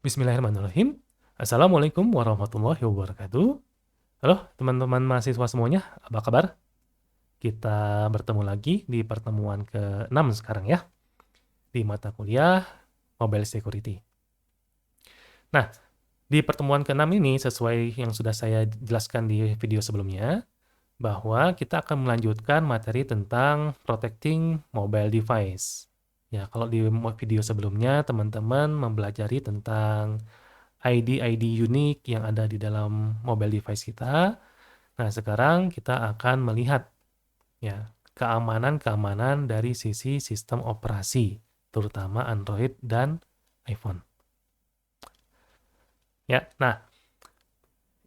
Bismillahirrahmanirrahim. Assalamualaikum warahmatullahi wabarakatuh. Halo teman-teman mahasiswa semuanya, apa kabar? Kita bertemu lagi di pertemuan ke-6 sekarang ya, di mata kuliah Mobile Security. Nah, di pertemuan ke-6 ini sesuai yang sudah saya jelaskan di video sebelumnya, bahwa kita akan melanjutkan materi tentang protecting mobile device. Ya, kalau di video sebelumnya teman-teman mempelajari tentang ID-ID unik yang ada di dalam mobile device kita. Nah, sekarang kita akan melihat ya keamanan-keamanan dari sisi sistem operasi, terutama Android dan iPhone. Ya, nah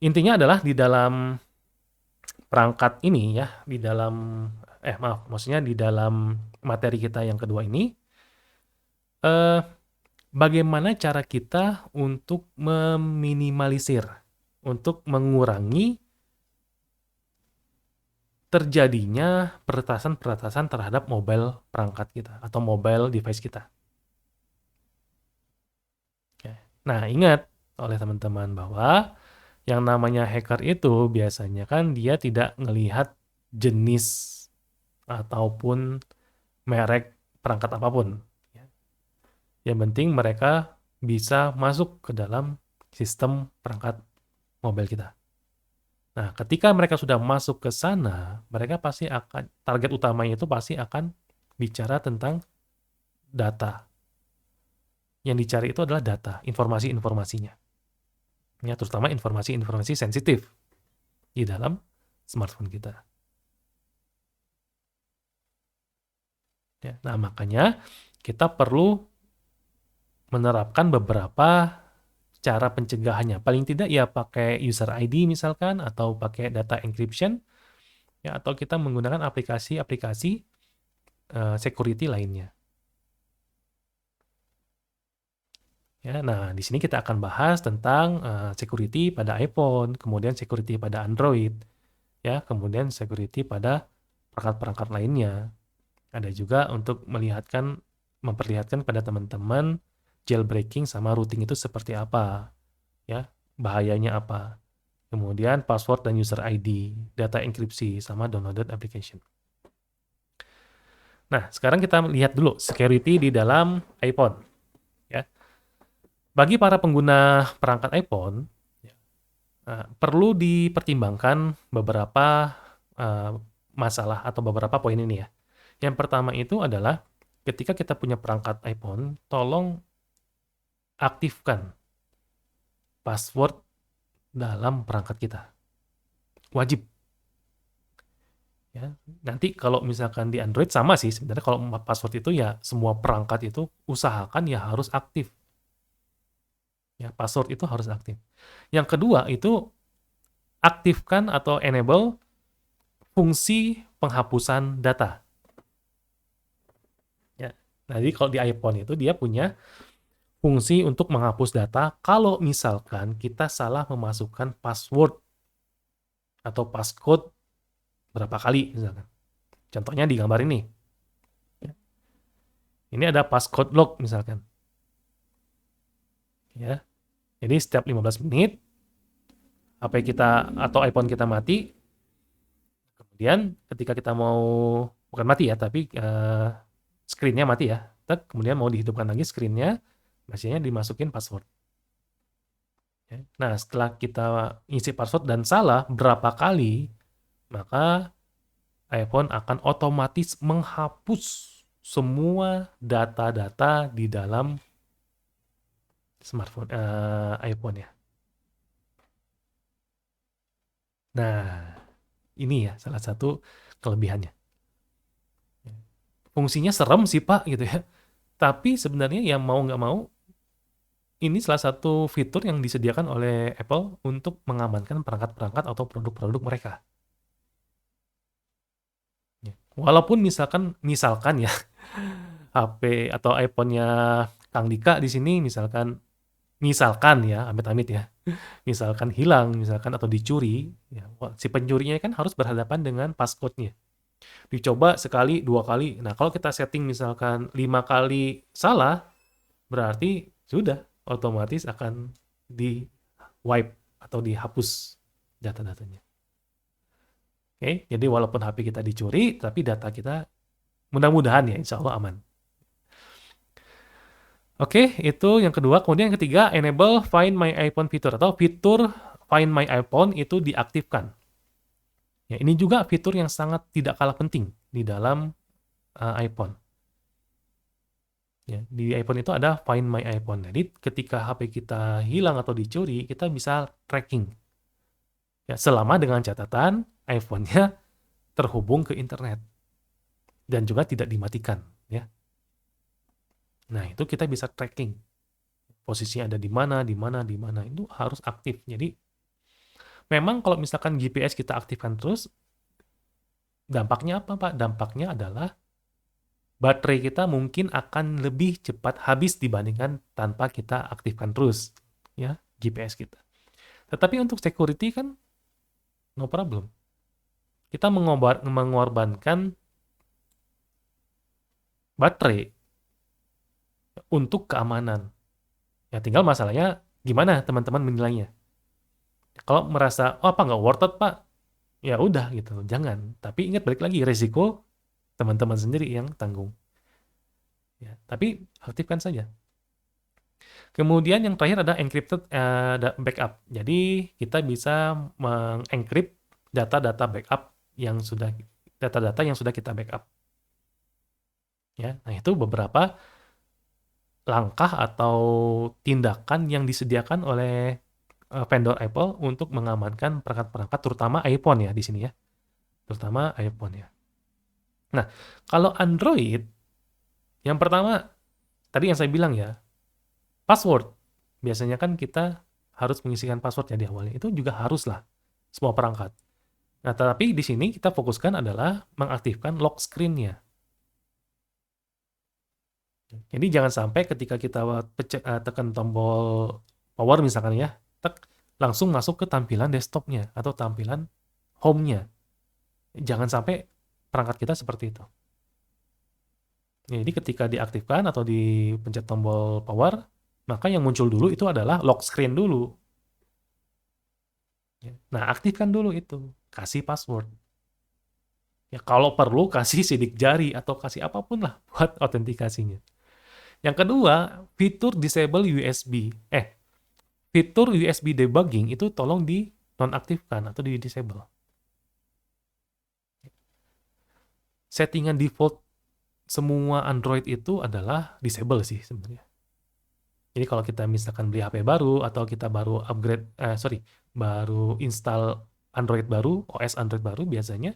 intinya adalah di dalam perangkat ini ya, maksudnya di dalam materi kita yang kedua ini, eh, bagaimana cara kita untuk meminimalisir, untuk mengurangi terjadinya peretasan-peretasan terhadap mobile perangkat kita atau mobile device kita. Oke. Nah, ingat oleh teman-teman bahwa yang namanya hacker itu biasanya kan dia tidak ngelihat jenis ataupun merek perangkat apapun. Yang penting mereka bisa masuk ke dalam sistem perangkat mobile kita. Nah, ketika mereka sudah masuk ke sana, mereka pasti akan, target utamanya itu pasti akan bicara tentang data. Yang dicari itu adalah data, informasi-informasinya. Ya, terutama informasi-informasi sensitif di dalam smartphone kita. Ya, nah, makanya kita perlu menerapkan beberapa cara pencegahannya. Paling tidak ya pakai user ID misalkan, atau pakai data encryption, ya, atau kita menggunakan aplikasi-aplikasi security lainnya. Ya, nah, di sini kita akan bahas tentang security pada iPhone, kemudian security pada Android, ya, kemudian security pada perangkat-perangkat lainnya. Ada juga untuk memperlihatkan pada teman-teman jailbreaking sama routing itu seperti apa, ya, bahayanya apa. Kemudian password dan user ID, data enkripsi, sama downloaded application. Nah, sekarang kita lihat dulu security di dalam iPhone. Ya. Bagi para pengguna perangkat iPhone, perlu dipertimbangkan beberapa masalah atau beberapa poin ini ya. Yang pertama itu adalah ketika kita punya perangkat iPhone, tolong aktifkan password dalam perangkat kita. Wajib. Ya. Nanti kalau misalkan di Android sama sih, sebenarnya kalau password itu ya semua perangkat itu usahakan ya harus aktif. Ya, password itu harus aktif. Yang kedua itu aktifkan atau enable fungsi penghapusan data. Ya. Jadi kalau di iPhone itu dia punya fungsi untuk menghapus data kalau misalkan kita salah memasukkan password atau passcode berapa kali misalkan. Contohnya di gambar ini. Ini ada passcode lock misalkan. Ya. Jadi setiap 15 menit HP kita atau iPhone kita mati. Kemudian ketika kita mau, bukan mati ya, tapi screen-nya mati ya. Kemudian mau dihidupkan lagi screen-nya, biasanya dimasukin password. Nah, setelah kita isi password dan salah berapa kali, maka iPhone akan otomatis menghapus semua data-data di dalam smartphone iPhone ya. Nah, ini ya salah satu kelebihannya. Fungsinya serem sih Pak gitu ya. Tapi sebenarnya yang mau nggak mau, ini salah satu fitur yang disediakan oleh Apple untuk mengamankan perangkat-perangkat atau produk-produk mereka. Walaupun misalkan ya, HP atau iPhone-nya Kang Dika di sini misalkan ya, amit-amit ya, misalkan hilang, misalkan atau dicuri, ya, si pencurinya kan harus berhadapan dengan passcode-nya. Dicoba sekali, dua kali. Nah, kalau kita setting misalkan 5 kali salah, berarti sudah. otomatis akan di wipe atau dihapus data-datanya. Oke, jadi walaupun HP kita dicuri, tapi data kita mudah-mudahan ya insya Allah aman. Oke, itu yang kedua. Kemudian yang ketiga, enable Find My iPhone fitur atau fitur Find My iPhone itu diaktifkan. Ya, ini juga fitur yang sangat tidak kalah penting di dalam iPhone. Ya, di iPhone itu ada Find My iPhone. Jadi ketika HP kita hilang atau dicuri, kita bisa tracking. Ya, selama dengan catatan iPhone-nya terhubung ke internet dan juga tidak dimatikan. Ya. Nah, itu kita bisa tracking. Posisinya ada di mana, di mana, di mana. Itu harus aktif. Jadi, memang kalau misalkan GPS kita aktifkan terus, dampaknya apa, Pak? Dampaknya adalah baterai kita mungkin akan lebih cepat habis dibandingkan tanpa kita aktifkan terus, ya, GPS kita. Tetapi untuk security kan no problem. Kita mengorbankan baterai untuk keamanan. Ya tinggal masalahnya gimana teman-teman menilainya. Kalau merasa oh apa nggak worth it Pak, ya udah gitu, jangan. Tapi ingat balik lagi resiko teman-teman sendiri yang tanggung. Ya, tapi aktifkan saja. Kemudian yang terakhir ada encrypted backup. Jadi kita bisa mengencrypt data-data backup yang sudah data-data yang sudah kita backup. Ya, nah itu beberapa langkah atau tindakan yang disediakan oleh vendor Apple untuk mengamankan perangkat-perangkat terutama iPhone ya di sini ya. Terutama iPhone ya. Nah, kalau Android yang pertama tadi yang saya bilang ya, password. Biasanya kan kita harus mengisikan password ya di awalnya. Itu juga haruslah semua perangkat. Nah, tapi di sini kita fokuskan adalah mengaktifkan lock screen-nya. Jadi jangan sampai ketika kita tekan tombol power misalkan ya, langsung masuk ke tampilan desktopnya atau tampilan home-nya. Jangan sampai perangkat kita seperti itu. Jadi ketika diaktifkan atau dipencet tombol power, maka yang muncul dulu itu adalah lock screen dulu. Nah, aktifkan dulu itu. Kasih password. Ya, kalau perlu kasih sidik jari atau kasih apapun lah buat autentikasinya. Yang kedua, fitur disable USB. Fitur USB debugging itu tolong di nonaktifkan atau di disable. Settingan default semua Android itu adalah disable sih sebenarnya. Jadi kalau kita misalkan beli HP baru atau kita baru baru install Android baru, OS Android baru, biasanya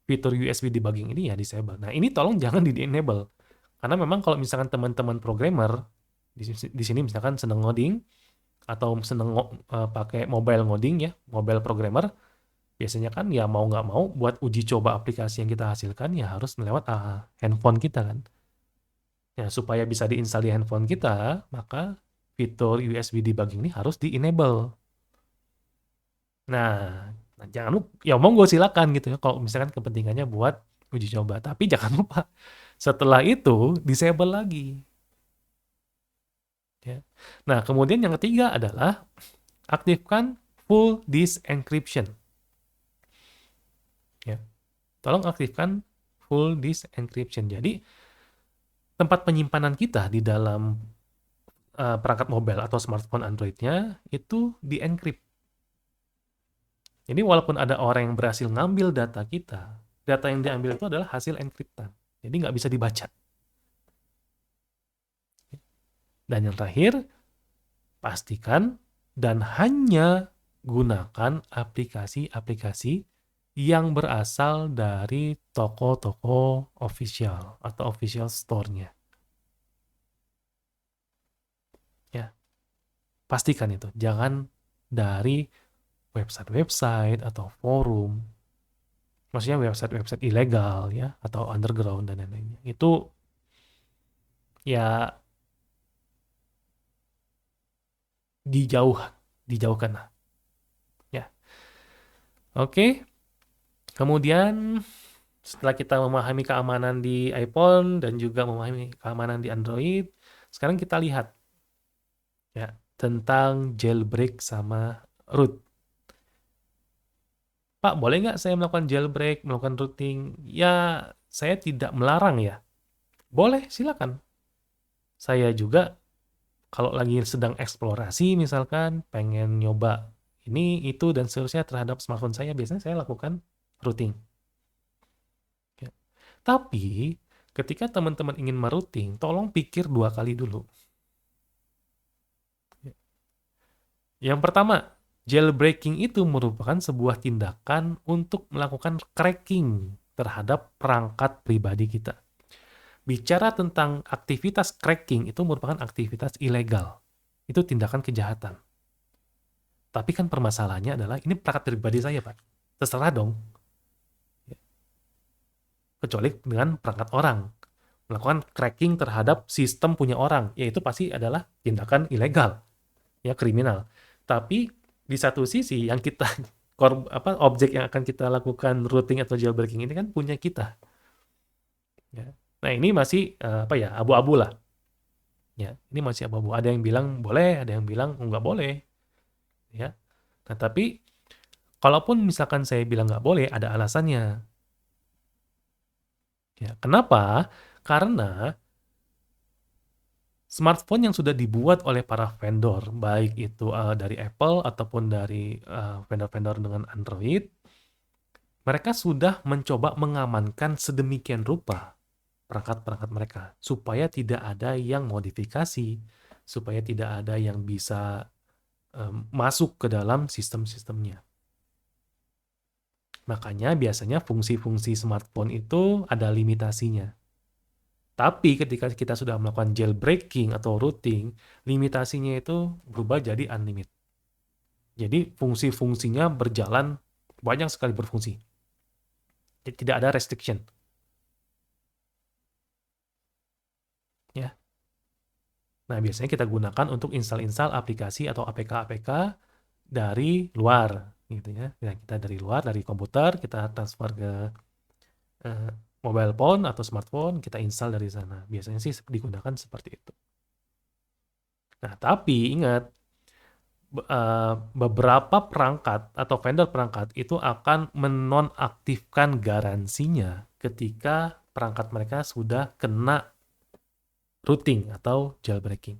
fitur USB debugging ini ya disable. Nah ini tolong jangan di-enable. Karena memang kalau misalkan teman-teman programmer, di sini misalkan seneng ngoding, atau seneng pakai mobile ngoding ya, mobile programmer, biasanya kan ya mau nggak mau buat uji coba aplikasi yang kita hasilkan ya harus lewat handphone kita kan. Ya, supaya bisa diinstal di handphone kita, maka fitur USB debugging ini harus di-enable. Nah, jangan lupa, ya monggo silakan gitu ya, kalau misalkan kepentingannya buat uji coba. Tapi jangan lupa, setelah itu disable lagi. Ya. Nah, kemudian yang ketiga adalah aktifkan full disk encryption. Ya. Tolong aktifkan full disk encryption. Jadi, tempat penyimpanan kita di dalam perangkat mobile atau smartphone Android-nya itu di-encrypt. Jadi walaupun ada orang yang berhasil ngambil data kita, data yang diambil itu adalah hasil enkriptan. Jadi nggak bisa dibaca. Dan yang terakhir, pastikan dan hanya gunakan aplikasi-aplikasi yang berasal dari toko-toko official atau official store-nya. Ya, pastikan itu. Jangan dari website-website atau forum. Maksudnya website-website ilegal ya atau underground dan lain-lainnya. Itu ya dijauhkan lah. Ya. Oke. Kemudian setelah kita memahami keamanan di iPhone dan juga memahami keamanan di Android, sekarang kita lihat ya, tentang jailbreak sama root. Pak, boleh nggak saya melakukan jailbreak, melakukan rooting? Ya, saya tidak melarang ya. Boleh, silakan. Saya juga kalau lagi sedang eksplorasi misalkan, pengen nyoba ini, itu, dan seterusnya terhadap smartphone saya, biasanya saya lakukan routing. Ya. Tapi, ketika teman-teman ingin merouting, tolong pikir 2 kali dulu. Ya. Yang pertama, jailbreaking itu merupakan sebuah tindakan untuk melakukan cracking terhadap perangkat pribadi kita. Bicara tentang aktivitas cracking itu merupakan aktivitas ilegal. Itu tindakan kejahatan. Tapi kan permasalahannya adalah ini perangkat pribadi saya, Pak. Terserah dong. Kecuali dengan perangkat orang. Melakukan cracking terhadap sistem punya orang, yaitu pasti adalah tindakan ilegal, ya kriminal. Tapi di satu sisi yang kita objek yang akan kita lakukan routing atau jailbreaking ini kan punya kita. Ya. Nah ini masih abu-abu lah. Ya, ini masih abu-abu. Ada yang bilang boleh, ada yang bilang nggak boleh. Ya. Nah tapi kalaupun misalkan saya bilang nggak boleh, ada alasannya. Ya, kenapa? Karena smartphone yang sudah dibuat oleh para vendor, baik itu dari Apple ataupun dari vendor-vendor dengan Android, mereka sudah mencoba mengamankan sedemikian rupa perangkat-perangkat mereka supaya tidak ada yang modifikasi, supaya tidak ada yang bisa masuk ke dalam sistem-sistemnya. Makanya biasanya fungsi-fungsi smartphone itu ada limitasinya. Tapi ketika kita sudah melakukan jailbreaking atau routing, limitasinya itu berubah jadi unlimited. Jadi fungsi-fungsinya berjalan, banyak sekali berfungsi. Jadi, tidak ada restriction. Ya. Nah, biasanya kita gunakan untuk install-install aplikasi atau APK-APK dari luar, gitu ya. Nah, kita dari luar, dari komputer, kita transfer ke eh, mobile phone atau smartphone, kita install dari sana. Biasanya sih digunakan seperti itu. Nah, tapi ingat, beberapa perangkat atau vendor perangkat itu akan menonaktifkan garansinya ketika perangkat mereka sudah kena routing atau jailbreaking.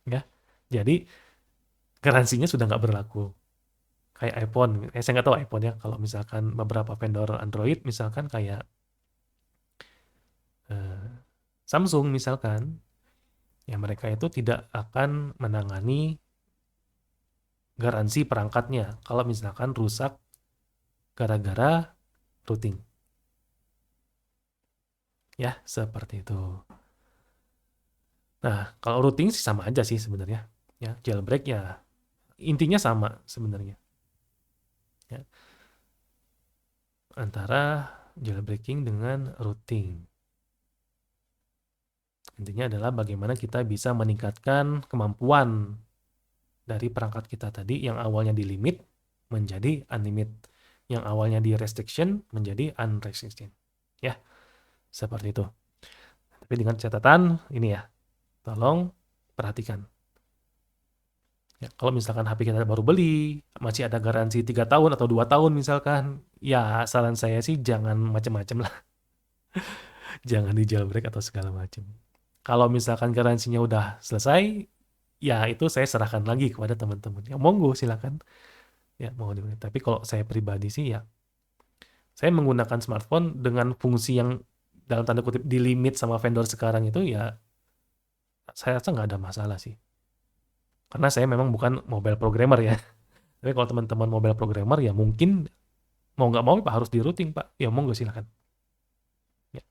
Ya, jadi garansinya sudah nggak berlaku. Kayak iPhone, saya nggak tahu iPhone ya. Kalau misalkan beberapa vendor Android, misalkan kayak eh, Samsung misalkan, ya mereka itu tidak akan menangani garansi perangkatnya kalau misalkan rusak gara-gara routing. Ya, seperti itu. Nah, kalau routing sih sama aja sih sebenarnya. Ya, jailbreak ya intinya sama sebenarnya. Ya, antara jailbreaking dengan routing. Intinya adalah bagaimana kita bisa meningkatkan kemampuan dari perangkat kita tadi yang awalnya di limit menjadi unlimited. Yang awalnya di restriction menjadi unrestricted. Ya, seperti itu. Tapi dengan catatan ini ya, tolong perhatikan. Ya, kalau misalkan HP kita baru beli, masih ada garansi 3 tahun atau 2 tahun misalkan, ya saran saya sih jangan macam-macam lah. Jangan di jailbreak atau segala macam. Kalau misalkan garansinya udah selesai, ya itu saya serahkan lagi kepada teman-teman. Ya monggo silakan. Ya mau dibeli. Tapi kalau saya pribadi sih ya, saya menggunakan smartphone dengan fungsi yang dalam tanda kutip di limit sama vendor sekarang itu ya, saya rasa nggak ada masalah sih. Karena saya memang bukan mobile programmer ya. Tapi kalau teman-teman mobile programmer ya mungkin mau nggak mau Pak harus di routing Pak. Ya monggo silakan. Ya.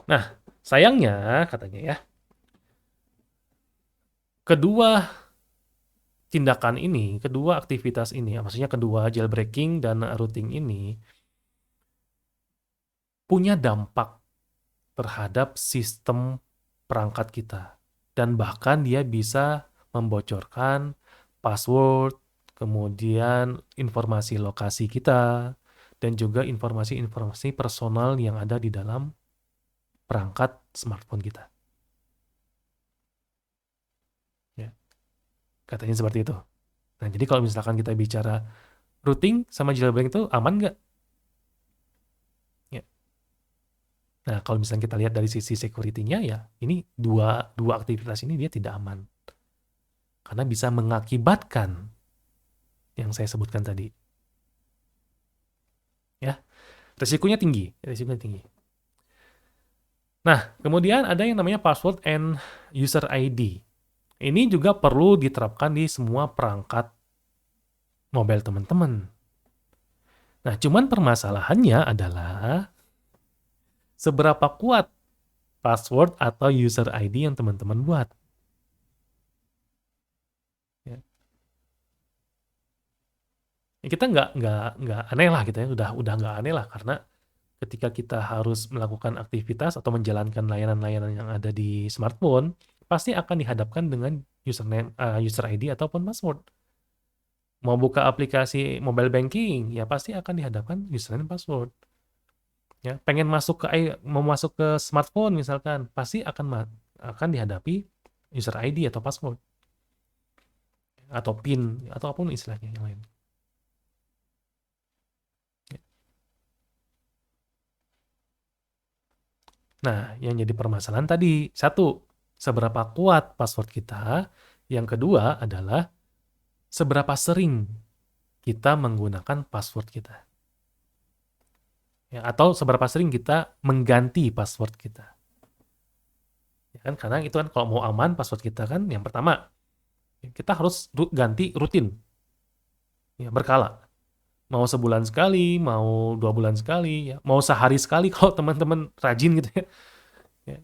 Nah, sayangnya katanya ya, kedua tindakan ini, kedua aktivitas ini, maksudnya kedua jailbreaking dan routing ini punya dampak terhadap sistem perangkat kita. Dan bahkan dia bisa membocorkan password, kemudian informasi lokasi kita, dan juga informasi-informasi personal yang ada di dalam perangkat smartphone kita. Ya, katanya seperti itu. Nah, jadi kalau misalkan kita bicara routing sama jailbreak itu aman nggak? Ya. Nah, kalau misalnya kita lihat dari sisi security-nya, ya ini dua aktivitas ini dia tidak aman. Karena bisa mengakibatkan yang saya sebutkan tadi. Ya, risikonya tinggi. Nah, kemudian ada yang namanya password and user ID. Ini juga perlu diterapkan di semua perangkat mobile teman-teman. Nah, cuman permasalahannya adalah seberapa kuat password atau user ID yang teman-teman buat. Ya. Ya, kita nggak aneh lah gitu ya, udah nggak aneh lah karena ketika kita harus melakukan aktivitas atau menjalankan layanan-layanan yang ada di smartphone, pasti akan dihadapkan dengan username, user ID ataupun password. Mau buka aplikasi mobile banking, ya pasti akan dihadapkan username password. Ya, pengen mau masuk ke smartphone misalkan, pasti akan dihadapi user ID atau password atau PIN atau apapun istilahnya yang lain. Nah, yang jadi permasalahan tadi, satu, seberapa kuat password kita. Yang kedua adalah seberapa sering kita menggunakan password kita. Ya, atau seberapa sering kita mengganti password kita. Ya kan, karena itu kan kalau mau aman password kita kan yang pertama, kita harus ganti rutin. Ya, berkala. Mau sebulan sekali, mau 2 bulan sekali, ya, mau sehari sekali kalau teman-teman rajin gitu ya.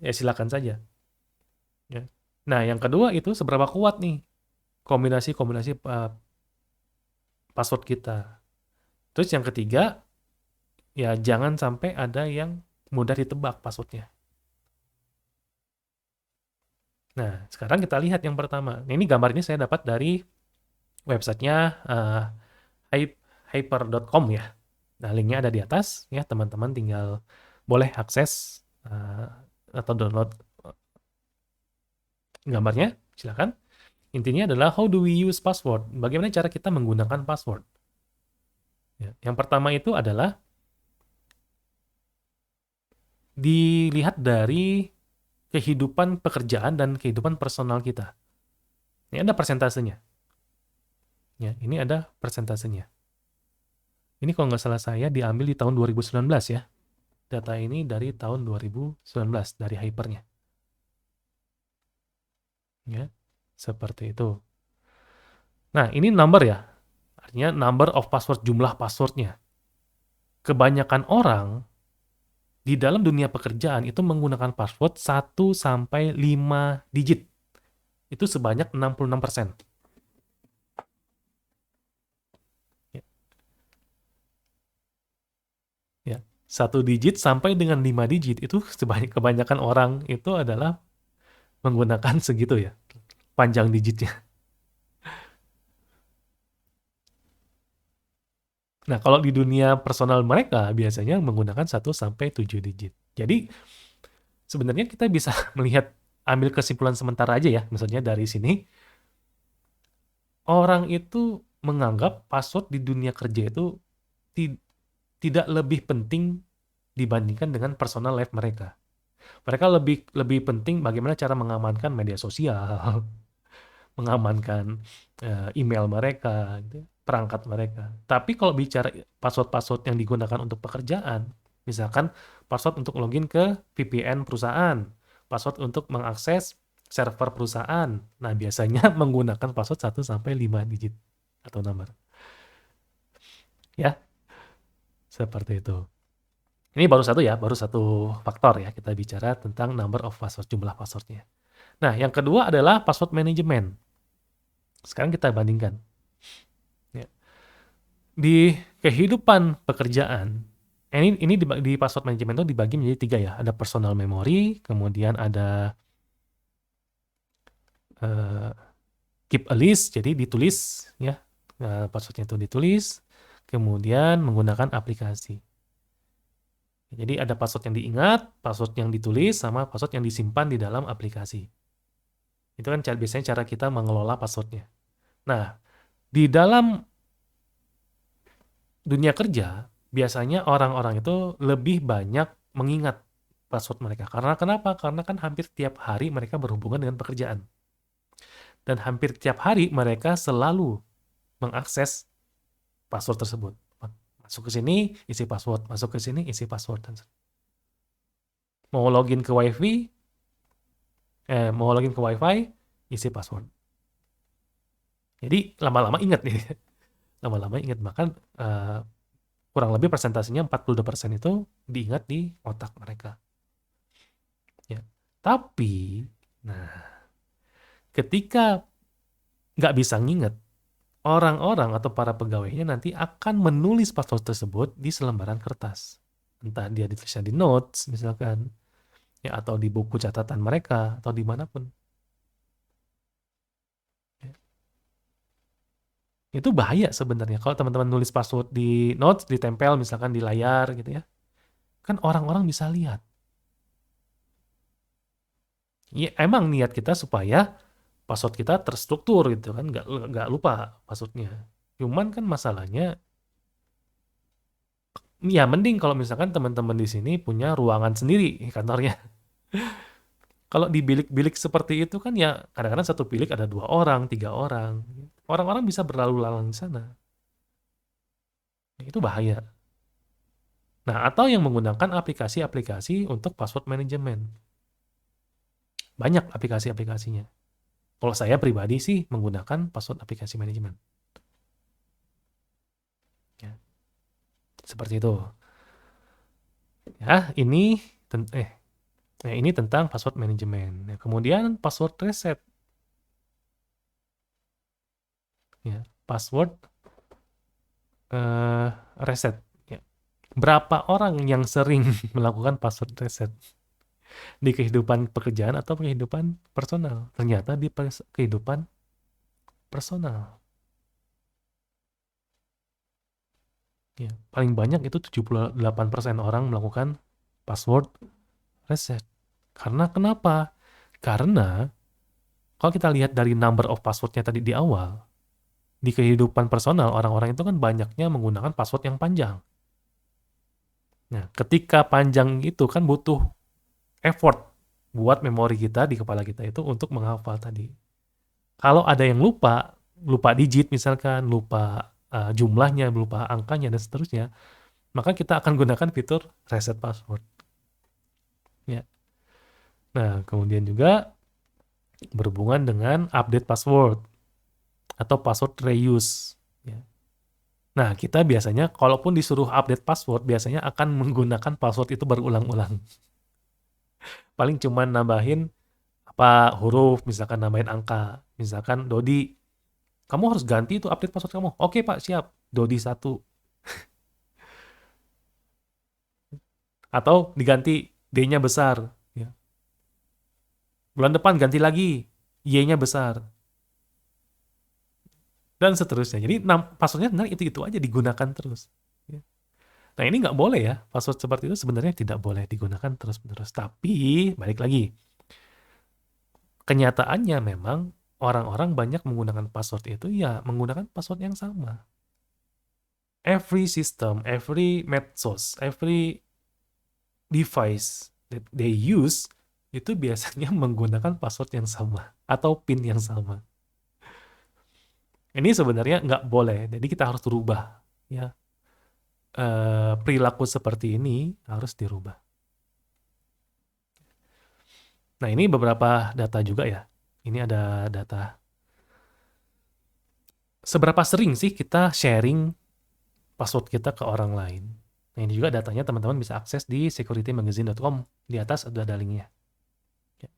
Ya silakan saja. Ya. Nah, yang kedua itu seberapa kuat nih kombinasi-kombinasi password kita. Terus yang ketiga, ya jangan sampai ada yang mudah ditebak passwordnya. Nah, sekarang kita lihat yang pertama. Nah, ini gambar ini saya dapat dari websitenya hyper.com ya. Nah, linknya ada di atas ya, teman-teman tinggal boleh akses atau download gambarnya, silakan. Intinya adalah how do we use password? Bagaimana cara kita menggunakan password? Ya, yang pertama itu adalah dilihat dari kehidupan pekerjaan dan kehidupan personal kita. Ini ada persentasenya. Ya, ini ada persentasenya. Ini kalau nggak salah saya diambil di tahun 2019 ya. Data ini dari tahun 2019 dari Hypernya. Ya, seperti itu. Nah, ini number ya. Artinya number of password, jumlah passwordnya. Kebanyakan orang di dalam dunia pekerjaan itu menggunakan password 1-5 digit. Itu sebanyak 66%. Ya. Ya. 1 digit sampai dengan 5 digit itu kebanyakan orang itu adalah menggunakan segitu ya. Panjang digitnya. Nah, kalau di dunia personal mereka biasanya menggunakan 1-7 digit. Jadi sebenarnya kita bisa ambil kesimpulan sementara aja ya. Maksudnya dari sini, orang itu menganggap password di dunia kerja itu tidak lebih penting dibandingkan dengan personal life mereka. Mereka lebih penting bagaimana cara mengamankan media sosial, mengamankan email mereka, gitu, perangkat mereka. Tapi kalau bicara password-password yang digunakan untuk pekerjaan, misalkan password untuk login ke VPN perusahaan, password untuk mengakses server perusahaan. Nah, biasanya menggunakan password 1-5 digit atau nomor. Ya, seperti itu. Ini baru satu faktor ya, kita bicara tentang number of password, jumlah passwordnya. Nah, yang kedua adalah password management. Sekarang kita bandingkan. Ya. Di kehidupan pekerjaan, ini di password management itu dibagi menjadi 3 ya. Ada personal memory, kemudian ada keep a list, jadi ditulis ya, passwordnya itu ditulis. kemudian menggunakan aplikasi. Jadi ada password yang diingat, password yang ditulis, sama password yang disimpan di dalam aplikasi. Itu kan biasanya cara kita mengelola passwordnya. Nah, di dalam dunia kerja, biasanya orang-orang itu lebih banyak mengingat password mereka. Karena kenapa? Karena kan hampir tiap hari mereka berhubungan dengan pekerjaan. Dan hampir tiap hari mereka selalu mengakses password tersebut. Masuk ke sini, isi password. Masuk ke sini, isi password. Mau login ke WiFi, isi password. Jadi lama-lama ingat nih. Lama-lama ingat. Bahkan kurang lebih persentasinya 42% itu diingat di otak mereka. Ya. Tapi, ketika nggak bisa nginget, orang-orang atau para pegawainya nanti akan menulis password tersebut di selembaran kertas. Entah dia ditulisnya di notes, misalkan, ya, atau di buku catatan mereka, atau dimanapun. Ya. Itu bahaya sebenarnya. Kalau teman-teman nulis password di notes, ditempel misalkan di layar gitu ya, kan orang-orang bisa lihat. Ya, emang niat kita supaya password kita terstruktur gitu kan, nggak lupa passwordnya. Cuman kan masalahnya, ya mending kalau misalkan teman-teman di sini punya ruangan sendiri kantornya. Kalau di bilik-bilik seperti itu kan ya kadang-kadang satu bilik ada 2 orang, 3 orang. Orang-orang bisa berlalu lalang di sana. Itu bahaya. Nah, atau yang menggunakan aplikasi-aplikasi untuk password management. Banyak aplikasi-aplikasinya. Kalau saya pribadi sih menggunakan password aplikasi manajemen. Ya, seperti itu. Ya, ini tentang password manajemen. Nah, kemudian password reset. Ya, password reset. Ya. Berapa orang yang sering melakukan password reset di kehidupan pekerjaan atau kehidupan personal? Ternyata di kehidupan personal. Ya, paling banyak itu 78% orang melakukan password reset. Karena kenapa? Karena kalau kita lihat dari number of passwordnya tadi di awal, di kehidupan personal orang-orang itu kan banyaknya menggunakan password yang panjang. Nah, ketika panjang itu kan butuh effort buat memori kita di kepala kita itu untuk menghafal tadi. Kalau ada yang lupa digit misalkan, lupa jumlahnya, lupa angkanya dan seterusnya, maka kita akan gunakan fitur reset password. Ya. Nah, kemudian juga berhubungan dengan update password atau password reuse. Ya. Nah, kita biasanya kalaupun disuruh update password, biasanya akan menggunakan password itu berulang-ulang. Paling cuma nambahin huruf, misalkan nambahin angka. Misalkan Dodi, kamu harus ganti itu update password kamu. Oke Pak, siap. Dodi 1. Atau diganti D-nya besar. Ya. Bulan depan ganti lagi, Y-nya besar. Dan seterusnya. Jadi passwordnya sebenarnya itu-itu aja digunakan terus. Ya. Nah ini nggak boleh ya, password seperti itu sebenarnya tidak boleh digunakan terus-menerus. Tapi, balik lagi, kenyataannya memang orang-orang banyak menggunakan password itu ya menggunakan password yang sama. Every system, every medsos, every device that they use itu biasanya menggunakan password yang sama atau PIN yang sama. Ini sebenarnya nggak boleh, jadi kita harus rubah. Ya. Perilaku seperti ini harus dirubah. Nah ini beberapa data juga ya. Ini ada data. Seberapa sering sih kita sharing password kita ke orang lain? Nah ini juga datanya teman-teman bisa akses di securitymagazine.com. Di atas ada linknya. Ya.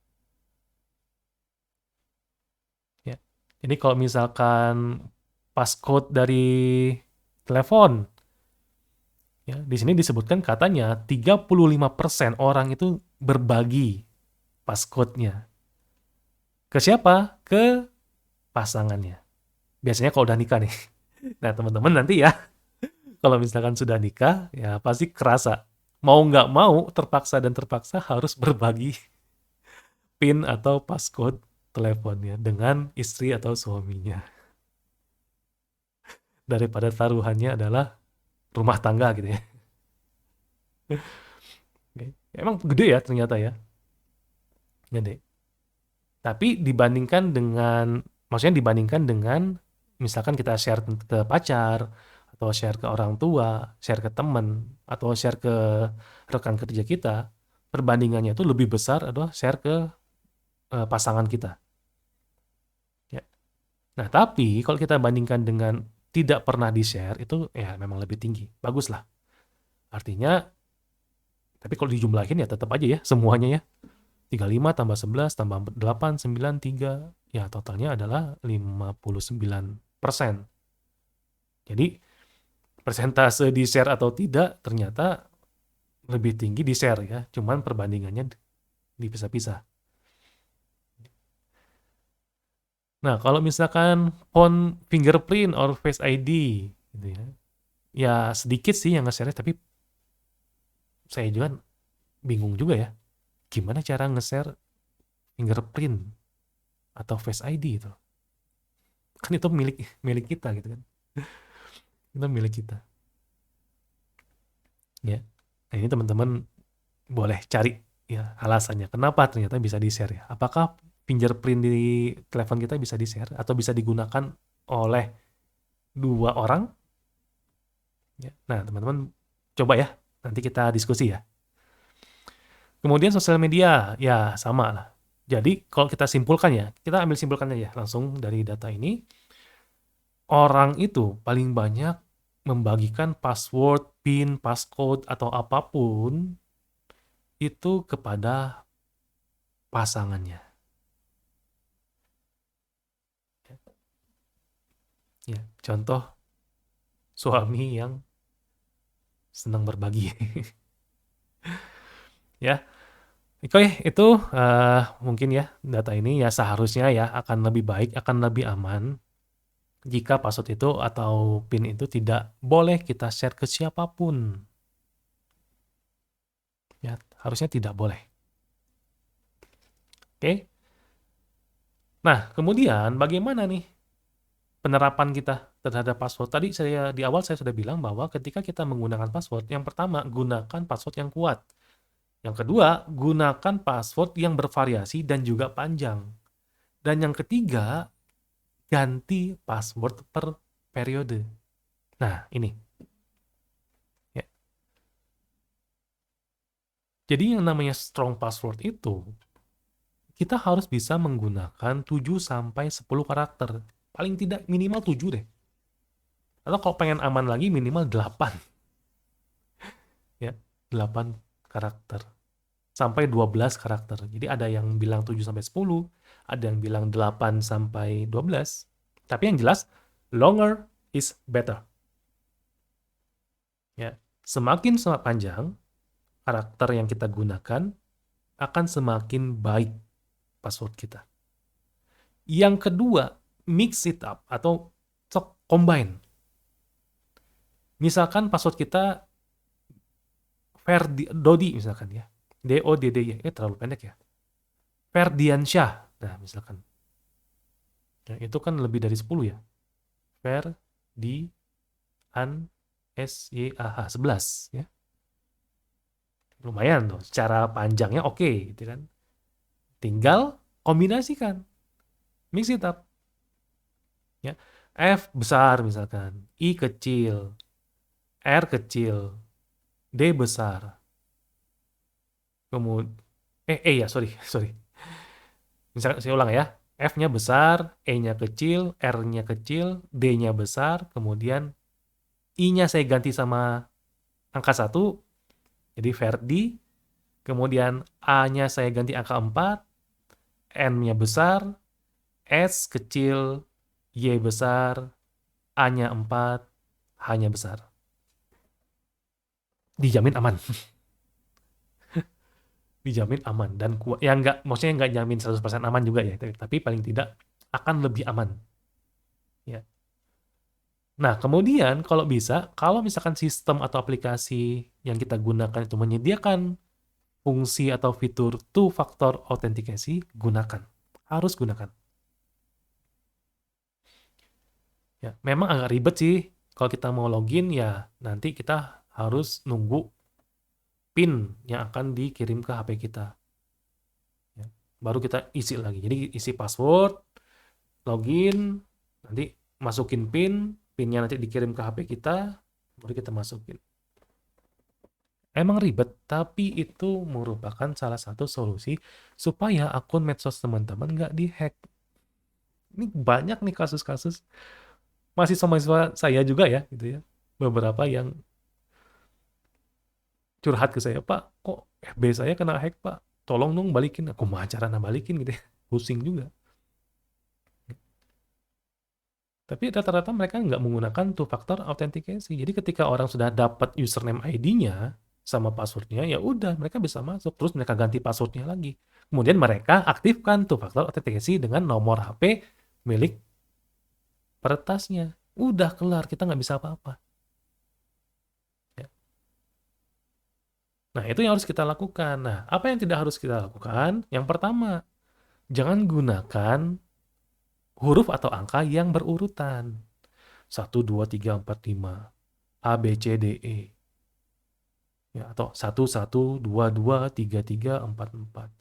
Ya. Jadi kalau misalkan passcode dari telepon, ya, di sini disebutkan katanya 35% orang itu berbagi passcode-nya. Ke siapa? Ke pasangannya. Biasanya kalau udah nikah nih. Nah teman-teman nanti ya, Kalau misalkan sudah nikah, ya pasti kerasa. Mau nggak mau, terpaksa dan terpaksa harus berbagi PIN atau passcode teleponnya dengan istri atau suaminya. Daripada taruhannya adalah rumah tangga gitu ya. Oke. Emang gede ya ternyata ya, gede. Tapi dibandingkan dengan misalkan kita share ke pacar, atau share ke orang tua, share ke teman, atau share ke rekan kerja kita, perbandingannya itu lebih besar adalah share ke pasangan kita. Ya. Nah, tapi kalau kita bandingkan dengan tidak pernah di-share, itu ya memang lebih tinggi. Bagus lah. Artinya, tapi kalau dijumlahin ya tetap aja ya semuanya ya. 35 tambah 11 tambah 8, 9, 3. Ya totalnya adalah 59%. Jadi persentase di-share atau tidak ternyata lebih tinggi di-share ya. Cuman perbandingannya dipisah-pisah. Nah, kalau misalkan phone fingerprint or Face ID gitu ya. Ya sedikit sih yang nge-share, tapi saya juga bingung juga ya. Gimana cara nge-share fingerprint atau Face ID itu? Kan itu milik milik kita gitu kan. Itu milik kita. Ya. Nah, ini teman-teman boleh cari ya alasannya kenapa ternyata bisa di-share ya. Apakah fingerprint di telepon kita bisa di-share atau bisa digunakan oleh dua orang? Ya. Nah, teman-teman coba ya, nanti kita diskusi ya. Kemudian sosial media, ya sama lah. Jadi kalau kita simpulkan ya, kita ambil simpulkan aja langsung dari data ini. Orang itu paling banyak membagikan password, PIN, passcode, atau apapun itu kepada pasangannya. Ya, contoh suami yang senang berbagi. Ya, oke, itu mungkin ya data ini ya seharusnya ya akan lebih baik, akan lebih aman jika password itu atau PIN itu tidak boleh kita share ke siapapun. Ya, harusnya tidak boleh. Oke. Nah, kemudian bagaimana nih penerapan kita terhadap password? Tadi di awal saya sudah bilang bahwa ketika kita menggunakan password, yang pertama gunakan password yang kuat. Yang kedua, gunakan password yang bervariasi dan juga panjang. Dan yang ketiga, ganti password per periode. Nah, ini. Ya. Jadi yang namanya strong password itu, kita harus bisa menggunakan 7-10 karakter. Paling tidak minimal 7 deh. Atau kalau pengen aman lagi minimal 8. Ya, 8 karakter. Sampai 12 karakter. Jadi ada yang bilang 7-10, ada yang bilang 8-12. Tapi yang jelas, longer is better. Ya, semakin panjang karakter yang kita gunakan, akan semakin baik password kita. Yang kedua, mix it up atau combine. Misalkan password kita Dodi misalkan ya. DODDY. Terlalu pendek ya. Ferdiansyah. Nah, misalkan. Nah, itu kan lebih dari 10 ya. SYAH 11 ya. Lumayan tuh. Secara panjangnya oke, gitu kan. Tinggal kombinasikan. Mix it up. Ya. F besar misalkan, I kecil, R kecil, D besar. Kemudian ya, sorry. Misalkan saya ulang ya. F-nya besar, E-nya kecil, R-nya kecil, D-nya besar, kemudian I-nya saya ganti sama angka 1, jadi Ferdi, kemudian A-nya saya ganti angka 4, N-nya besar, S kecil, Y besar, A-nya 4, H-nya besar. Dijamin aman. Dijamin aman dan kuat. Ya maksudnya nggak jamin 100% aman juga ya, tapi paling tidak akan lebih aman. Ya. Nah, kemudian kalau bisa, kalau misalkan sistem atau aplikasi yang kita gunakan itu menyediakan fungsi atau fitur two factor authentication, gunakan. Harus gunakan. Ya, memang agak ribet sih kalau kita mau login ya nanti kita harus nunggu PIN yang akan dikirim ke HP kita. Ya, baru kita isi lagi. Jadi isi password, login, nanti masukin PIN, PIN-nya nanti dikirim ke HP kita, baru kita masukin. Emang ribet, tapi itu merupakan salah satu solusi supaya akun medsos teman-teman nggak dihack. Ini banyak nih kasus-kasus mahasiswa-mahasiswa saya juga ya, gitu ya. Beberapa yang curhat ke saya, Pak, kok FB saya kena hack, Pak? Tolong dong balikin. Aku mau cara balikin gitu ya. Pusing juga. Tapi rata-rata mereka nggak menggunakan two factor authentication. Jadi ketika orang sudah dapat username ID-nya sama password-nya, ya udah mereka bisa masuk. Terus mereka ganti password-nya lagi. Kemudian mereka aktifkan two factor authentication dengan nomor HP milik peretasnya. Udah kelar, kita nggak bisa apa-apa. Ya. Nah, itu yang harus kita lakukan. Nah, apa yang tidak harus kita lakukan? Yang pertama, jangan gunakan huruf atau angka yang berurutan. 1, 2, 3, 4, 5. A, B, C, D, E. Ya, atau 1, 1, 2, 2, 3, 3, 4, 4.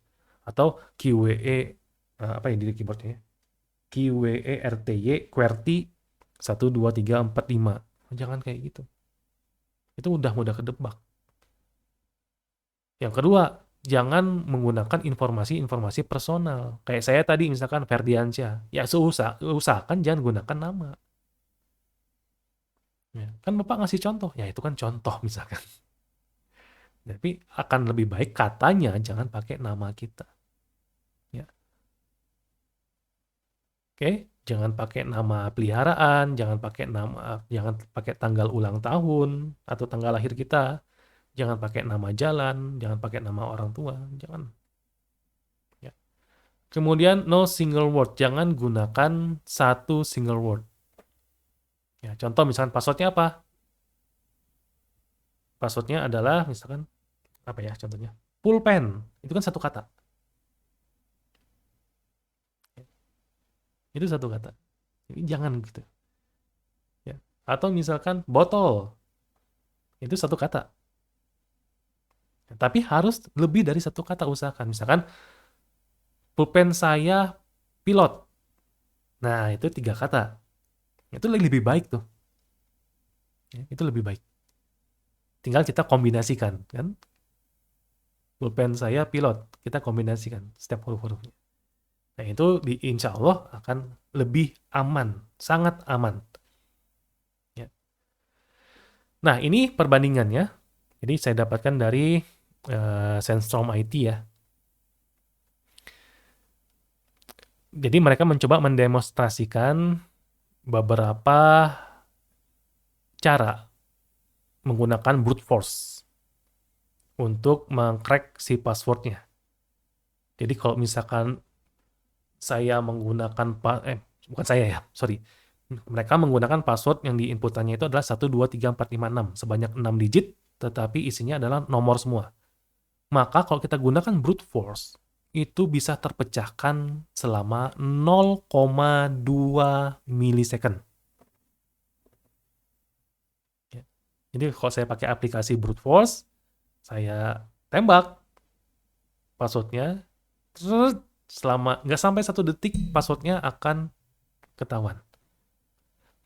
Atau Q, W, E, apa yang di keyboardnya? Q, W, E, R, T, Y, QWERTY, 1, 2, 3, 4, 5. Jangan kayak gitu. Itu udah mudah kedebak. Yang kedua, jangan menggunakan informasi-informasi personal. Kayak saya tadi misalkan Ferdiansyah. Ya usahakan jangan gunakan nama. Ya, kan Bapak ngasih contoh. Ya itu kan contoh misalkan. Tapi akan lebih baik katanya jangan pakai nama kita. Ya. Oke, jangan pakai nama peliharaan, jangan pakai tanggal ulang tahun atau tanggal lahir kita. Jangan pakai nama jalan, jangan pakai nama orang tua, jangan. Ya. Kemudian no single word, jangan gunakan satu single word. Ya, contoh misalkan passwordnya apa? Passwordnya adalah misalkan apa ya contohnya? Pulpen, itu kan satu kata. Itu satu kata. Jadi jangan gitu. Ya. Atau misalkan botol, itu satu kata. Ya, tapi harus lebih dari satu kata usahakan. Misalkan pulpen saya pilot. Nah, itu tiga kata. Itu lebih baik tuh. Ya, itu lebih baik. Tinggal kita kombinasikan, kan? Pulpen saya pilot. Kita kombinasikan setiap huruf-hurufnya. Nah, itu insya Allah akan lebih aman. Sangat aman. Ya. Nah, ini perbandingannya. Jadi, saya dapatkan dari Sandstrom IT ya. Jadi, mereka mencoba mendemonstrasikan beberapa cara menggunakan brute force untuk mengcrack si passwordnya. Jadi kalau misalkan saya menggunakan bukan saya ya, sorry. Mereka menggunakan password yang diinputannya itu adalah 1, 2, 3, 4, 5, 6. Sebanyak 6 digit, tetapi isinya adalah nomor semua. Maka kalau kita gunakan brute force, itu bisa terpecahkan selama 0,2 milisecond. Ya. Jadi kalau saya pakai aplikasi brute force, saya tembak passwordnya, terus selama nggak sampai 1 detik passwordnya akan ketahuan.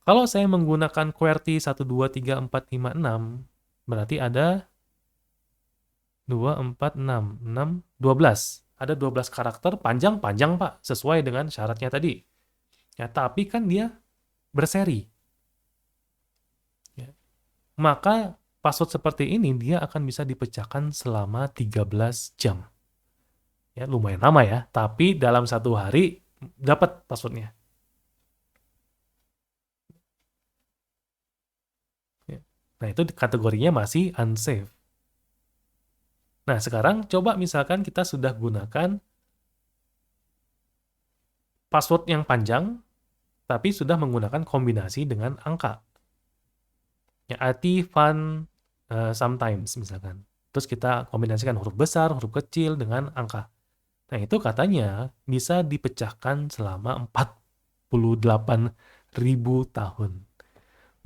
Kalau saya menggunakan QWERTY 1, 2, 3, 4, 5, 6, berarti ada 2, 4, 6, 6, 12. Ada 12 karakter, panjang-panjang Pak, sesuai dengan syaratnya tadi. Ya, tapi kan dia berseri. Ya. Maka password seperti ini dia akan bisa dipecahkan selama 13 jam. Ya, lumayan lama ya, tapi dalam 1 hari dapat passwordnya. Ya. Nah, itu kategorinya masih unsafe. Nah, sekarang coba misalkan kita sudah gunakan password yang panjang, tapi sudah menggunakan kombinasi dengan angka. Ya, IT fun sometimes misalkan. Terus kita kombinasikan huruf besar, huruf kecil dengan angka. Nah, itu katanya bisa dipecahkan selama 48.000 tahun.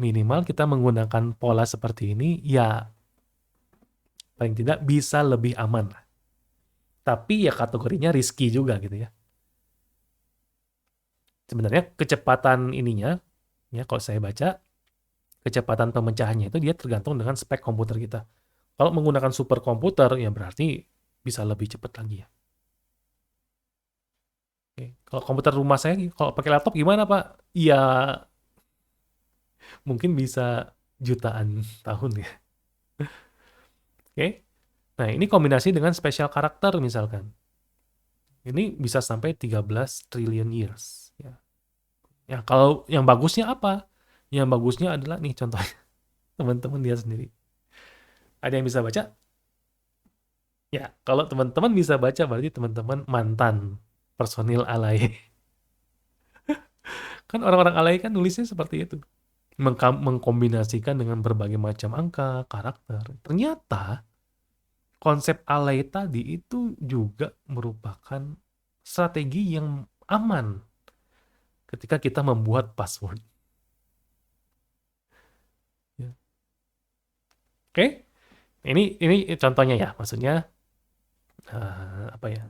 Minimal kita menggunakan pola seperti ini, ya paling tidak bisa lebih aman. Tapi ya kategorinya risky juga gitu ya. Sebenarnya kecepatan ininya, ya kalau saya baca, kecepatan pemecahannya itu dia tergantung dengan spek komputer kita. Kalau menggunakan super komputer, ya berarti bisa lebih cepat lagi ya. Oke. Kalau komputer rumah saya, kalau pakai laptop gimana Pak? Ya mungkin bisa jutaan tahun ya. Oke. Nah ini kombinasi dengan special karakter misalkan. Ini bisa sampai 13 trillion years. Ya. Ya kalau yang bagusnya apa? Yang bagusnya adalah nih contohnya teman-teman lihat sendiri. Ada yang bisa baca? Ya, kalau teman-teman bisa baca berarti teman-teman mantan personil alay. Kan orang-orang alay kan nulisnya seperti itu. Mengkombinasikan dengan berbagai macam angka, karakter. Ternyata konsep alay tadi itu juga merupakan strategi yang aman ketika kita membuat password. Ya. Oke, ini contohnya ya, maksudnya apa ya?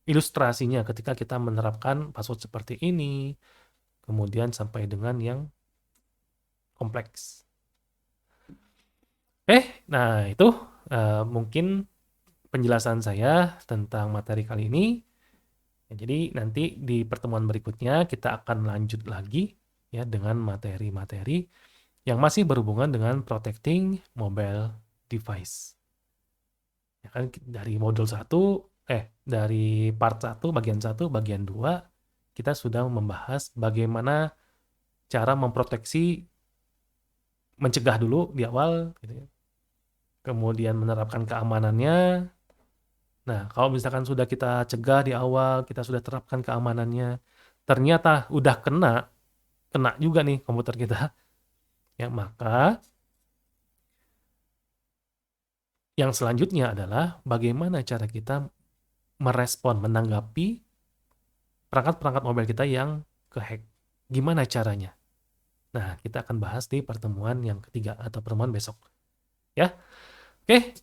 Ilustrasinya ketika kita menerapkan password seperti ini, kemudian sampai dengan yang kompleks. Nah itu mungkin penjelasan saya tentang materi kali ini. Ya, jadi nanti di pertemuan berikutnya kita akan lanjut lagi ya dengan materi-materi yang masih berhubungan dengan protecting mobile device. Ya kan dari modul 1, dari part 1, bagian 1, bagian 2, kita sudah membahas bagaimana cara memproteksi, mencegah dulu di awal, gitu ya. Kemudian menerapkan keamanannya. Nah, kalau misalkan sudah kita cegah di awal, kita sudah terapkan keamanannya, ternyata udah kena juga nih komputer kita, ya maka yang selanjutnya adalah bagaimana cara kita merespon, menanggapi perangkat-perangkat mobile kita yang kehack. Gimana caranya? Nah, kita akan bahas di pertemuan yang ketiga atau pertemuan besok. Ya, oke.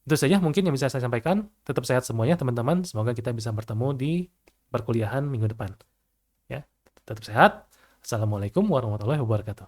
Itu saja mungkin yang bisa saya sampaikan. Tetap sehat semuanya teman-teman. Semoga kita bisa bertemu di perkuliahan minggu depan. Ya, tetap sehat. Assalamualaikum warahmatullahi wabarakatuh.